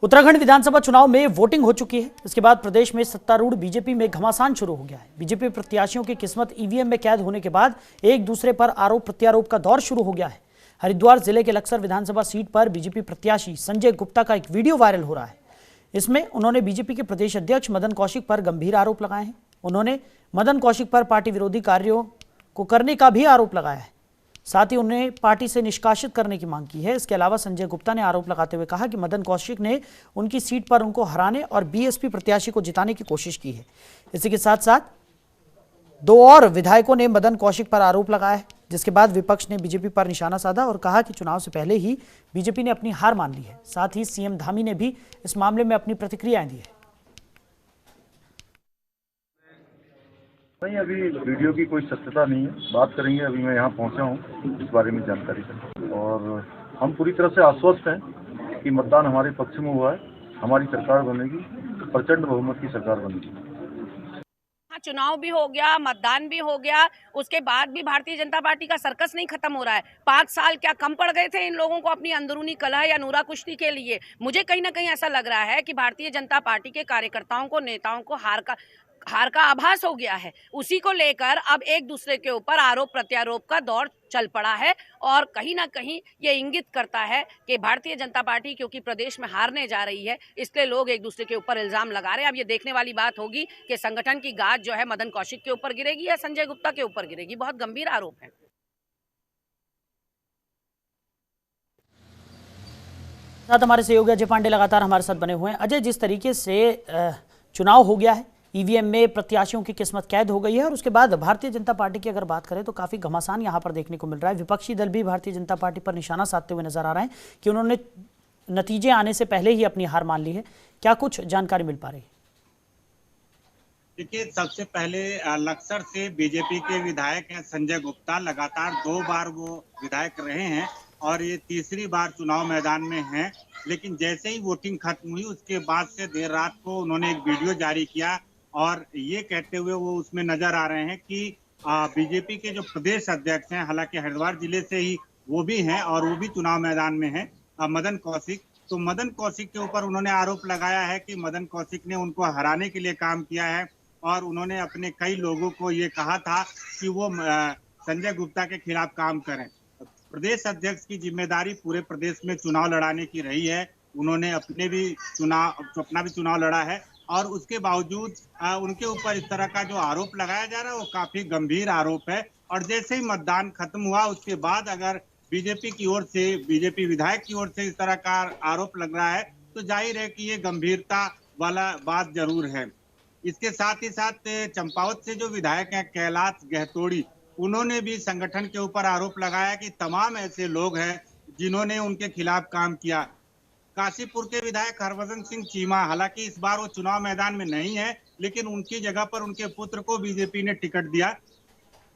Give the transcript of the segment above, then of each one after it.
उत्तराखंड विधानसभा चुनाव में वोटिंग हो चुकी है। इसके बाद प्रदेश में सत्तारूढ़ बीजेपी में घमासान शुरू हो गया है। बीजेपी प्रत्याशियों की किस्मत ईवीएम में कैद होने के बाद एक दूसरे पर आरोप प्रत्यारोप का दौर शुरू हो गया है। हरिद्वार जिले के लक्सर विधानसभा सीट पर बीजेपी प्रत्याशी संजय गुप्ता का एक वीडियो वायरल हो रहा है। इसमें उन्होंने बीजेपी के प्रदेश अध्यक्ष मदन कौशिक पर गंभीर आरोप लगाए हैं। उन्होंने मदन कौशिक पर पार्टी विरोधी कार्यों को करने का भी आरोप लगाया है। साथ ही उन्हें पार्टी से निष्कासित करने की मांग की है। इसके अलावा संजय गुप्ता ने आरोप लगाते हुए कहा कि मदन कौशिक ने उनकी सीट पर उनको हराने और बीएसपी प्रत्याशी को जिताने की कोशिश की है। इसी के साथ साथ दो और विधायकों ने मदन कौशिक पर आरोप लगाया है, जिसके बाद विपक्ष ने बीजेपी पर निशाना साधा और कहा कि चुनाव से पहले ही बीजेपी ने अपनी हार मान ली है। साथ ही सीएम धामी ने भी इस मामले में अपनी प्रतिक्रियाएं दी है। नहीं, अभी वीडियो की कोई सत्यता नहीं है, बात करेंगे। अभी मैं यहाँ पहुँचा हूँ इस बारे में जानकारी करने, और हम पूरी तरह से आश्वस्त हैं कि मतदान हमारे पक्ष में हुआ है। हमारी सरकार बनेगी, प्रचंड बहुमत की सरकार बनेगी। चुनाव भी हो गया, मतदान भी हो गया, उसके बाद भी भारतीय जनता पार्टी का सर्कस नहीं खत्म हो रहा है। 5 साल क्या कम पड़ गए थे इन लोगों को अपनी अंदरूनी कलह या नूरा कुश्ती के लिए? मुझे कहीं ना कहीं ऐसा लग रहा है कि भारतीय जनता पार्टी के कार्यकर्ताओं को, नेताओं को हार का आभास हो गया है। उसी को लेकर अब एक दूसरे के ऊपर आरोप प्रत्यारोप का दौर चल पड़ा है और कहीं ना कहीं ये इंगित करता है कि भारतीय जनता पार्टी क्योंकि प्रदेश में हारने जा रही है, इसलिए लोग एक दूसरे के ऊपर इल्जाम लगा रहे हैं। अब ये देखने वाली बात होगी कि संगठन की गाज जो है मदन कौशिक के ऊपर गिरेगी या संजय गुप्ता के ऊपर गिरेगी। बहुत गंभीर आरोप है। साथ हमारे सहयोगी अजय पांडे लगातार हमारे साथ बने हुए हैं। अजय, जिस तरीके से चुनाव हो गया है, ईवीएम में प्रत्याशियों की किस्मत कैद हो गई है और उसके बाद भारतीय जनता पार्टी की अगर बात करें तो काफी घमासान यहां पर देखने को मिल रहा है। विपक्षी दल भी भारतीय जनता पार्टी पर निशाना साधते हुए नजर आ रहे हैं कि उन्होंने नतीजे आने से पहले ही अपनी हार मान ली है। क्या कुछ जानकारी मिल पा रही है? देखिए, सबसे पहले लक्सर से बीजेपी के विधायक हैं संजय गुप्ता। लगातार 2 बार वो विधायक रहे हैं और ये तीसरी बार चुनाव मैदान में हैं। लेकिन जैसे ही वोटिंग खत्म हुई उसके बाद से देर रात को उन्होंने एक वीडियो जारी किया और ये कहते हुए वो उसमें नजर आ रहे हैं कि बीजेपी के जो प्रदेश अध्यक्ष हैं, हालांकि हरिद्वार जिले से ही वो भी हैं और वो भी चुनाव मैदान में हैं, मदन कौशिक। तो मदन कौशिक के ऊपर उन्होंने आरोप लगाया है कि मदन कौशिक ने उनको हराने के लिए काम किया है और उन्होंने अपने कई लोगों को ये कहा था कि वो संजय गुप्ता के खिलाफ काम करें। प्रदेश अध्यक्ष की जिम्मेदारी पूरे प्रदेश में चुनाव लड़ाने की रही है। उन्होंने अपना भी चुनाव लड़ा है और उसके बावजूद उनके ऊपर इस तरह का जो आरोप लगाया जा रहा है वो काफी गंभीर आरोप है। और जैसे ही मतदान खत्म हुआ उसके बाद अगर बीजेपी की ओर से, बीजेपी विधायक की ओर से इस तरह का आरोप लग रहा है तो जाहिर है कि ये गंभीरता वाला बात जरूर है। इसके साथ ही साथ चंपावत से जो विधायक हैं कैलाश गहतोड़ी, उन्होंने भी संगठन के ऊपर आरोप लगाया कि तमाम ऐसे लोग हैं जिन्होंने उनके खिलाफ काम किया। काशीपुर के विधायक हरभजन सिंह चीमा, हालांकि इस बार वो चुनाव मैदान में नहीं है, लेकिन उनकी जगह पर उनके पुत्र को बीजेपी ने टिकट दिया।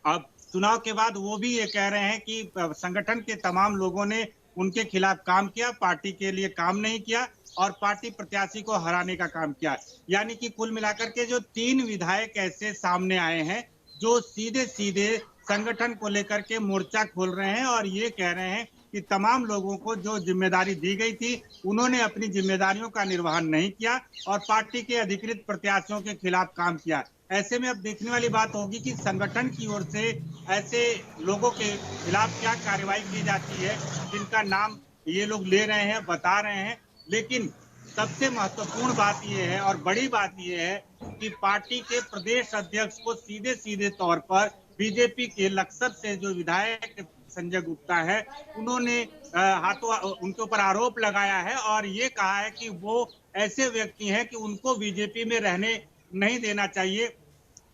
अब चुनाव के बाद वो भी ये कह रहे हैं कि संगठन के तमाम लोगों ने उनके खिलाफ काम किया, पार्टी के लिए काम नहीं किया और पार्टी प्रत्याशी को हराने का काम किया। यानी कि कुल मिलाकर के जो 3 विधायक ऐसे सामने आए हैं जो सीधे सीधे संगठन को लेकर के मोर्चा खोल रहे हैं और ये कह रहे हैं कि तमाम लोगों को जो जिम्मेदारी दी गई थी उन्होंने अपनी जिम्मेदारियों का निर्वहन नहीं किया और पार्टी के अधिकृत प्रत्याशियों के खिलाफ काम किया। ऐसे में अब देखने वाली बात होगी कि संगठन की ओर से ऐसे लोगों के खिलाफ क्या कार्रवाई की जाती है जिनका नाम ये लोग ले रहे हैं, बता रहे हैं। लेकिन सबसे महत्वपूर्ण बात यह है और बड़ी बात यह है कि पार्टी के प्रदेश अध्यक्ष को सीधे सीधे तौर पर बीजेपी के लक्सर से जो विधायक संजय गुप्ता है, उन्होंने उनके ऊपर आरोप लगाया है और ये कहा है कि वो ऐसे व्यक्ति हैं कि उनको बीजेपी में रहने नहीं देना चाहिए,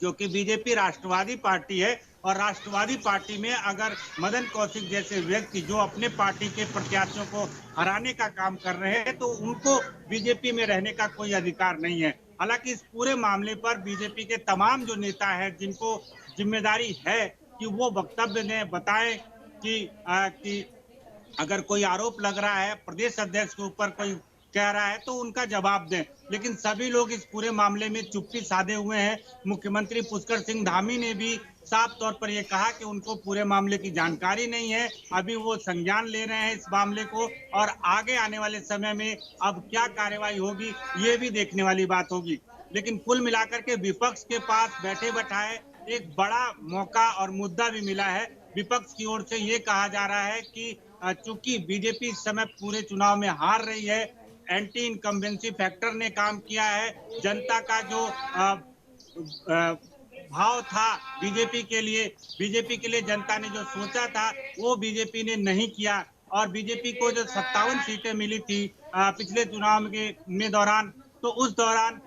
क्योंकि बीजेपी राष्ट्रवादी पार्टी है और राष्ट्रवादी पार्टी में अगर मदन कौशिक जैसे व्यक्ति जो अपने पार्टी के प्रत्याशियों को हराने का काम कर रहे हैं तो उनको बीजेपी में रहने का कोई अधिकार नहीं है। हालांकि इस पूरे मामले पर बीजेपी के तमाम जो नेता हैं जिनको जिम्मेदारी है कि वो वक्तव्य दें, बताएं कि अगर कोई आरोप लग रहा है, प्रदेश अध्यक्ष के ऊपर कोई कह रहा है तो उनका जवाब दें। लेकिन सभी लोग इस पूरे मामले में चुप्पी साधे हुए हैं। मुख्यमंत्री पुष्कर सिंह धामी ने भी साफ तौर पर यह कहा कि उनको पूरे मामले की जानकारी नहीं है। अभी वो संज्ञान ले रहे हैं इस मामले को, और आगे आने वाले समय में अब क्या कार्रवाई होगी ये भी देखने वाली बात होगी। लेकिन कुल मिलाकर के विपक्ष के पास बैठे बैठाए एक बड़ा मौका और मुद्दा भी मिला है। विपक्ष की ओर से ये कहा जा रहा है कि चूंकि बीजेपी इस समय पूरे चुनाव में हार रही है, एंटी इनकम्बेंसी फैक्टर ने काम किया है। जनता का जो भाव था बीजेपी के लिए जनता ने जो सोचा था वो बीजेपी ने नहीं किया। और बीजेपी को जो 57 सीटें मिली थी पिछले चुनाव के दौरान, तो उस दौरान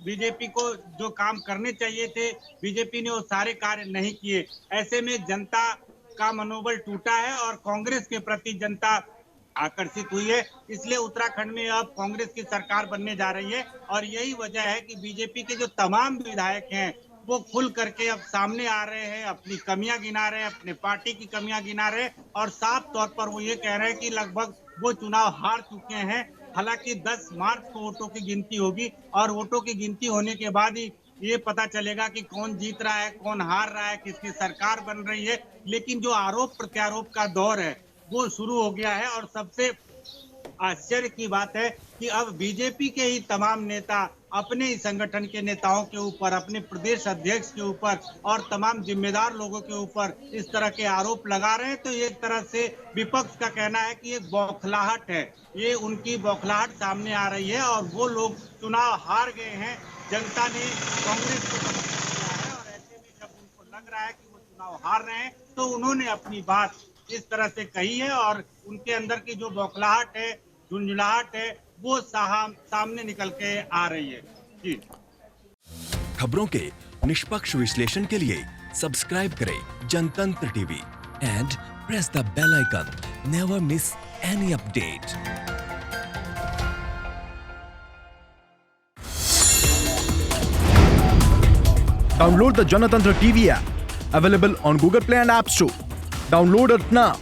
बीजेपी को जो काम करने चाहिए थे बीजेपी ने वो सारे कार्य नहीं किए। ऐसे में जनता का मनोबल टूटा है और कांग्रेस के प्रति जनता आकर्षित हुई है। इसलिए उत्तराखंड में अब कांग्रेस की सरकार बनने जा रही है, और यही वजह है कि बीजेपी के जो तमाम विधायक हैं वो खुल करके अब सामने आ रहे हैं, अपनी कमियां गिना रहे हैं, अपने पार्टी की कमियां गिना रहे हैं, और साफ तौर पर वो ये कह रहे हैं कि लगभग वो चुनाव हार चुके हैं। हालांकि 10 मार्च को वोटों की गिनती होगी, और वोटों की गिनती होने के बाद ही ये पता चलेगा कि कौन जीत रहा है, कौन हार रहा है, किसकी सरकार बन रही है। लेकिन जो आरोप प्रत्यारोप का दौर है वो शुरू हो गया है, और सबसे आश्चर्य की बात है कि अब बीजेपी के ही तमाम नेता अपने ही संगठन के नेताओं के ऊपर, अपने प्रदेश अध्यक्ष के ऊपर और तमाम जिम्मेदार लोगों के ऊपर इस तरह के आरोप लगा रहे हैं। तो एक तरह से विपक्ष का कहना है कि ये बौखलाहट है, ये उनकी बौखलाहट सामने आ रही है, और वो लोग चुनाव हार गए हैं। जनता ने कांग्रेस को समर्थन किया है, और ऐसे में जब उनको लग रहा है कि वो चुनाव हार रहे हैं तो उन्होंने अपनी बात इस तरह से कही है, और उनके अंदर की जो बौखलाहट है, झुंझुलाहट है, वो सामने निकल के आ रही है। जी, खबरों के निष्पक्ष विश्लेषण के लिए सब्सक्राइब करें Janatantra TV and press the bell icon. Never miss any update. Download the Janatantra TV app, available on Google Play and App Store. Download it now.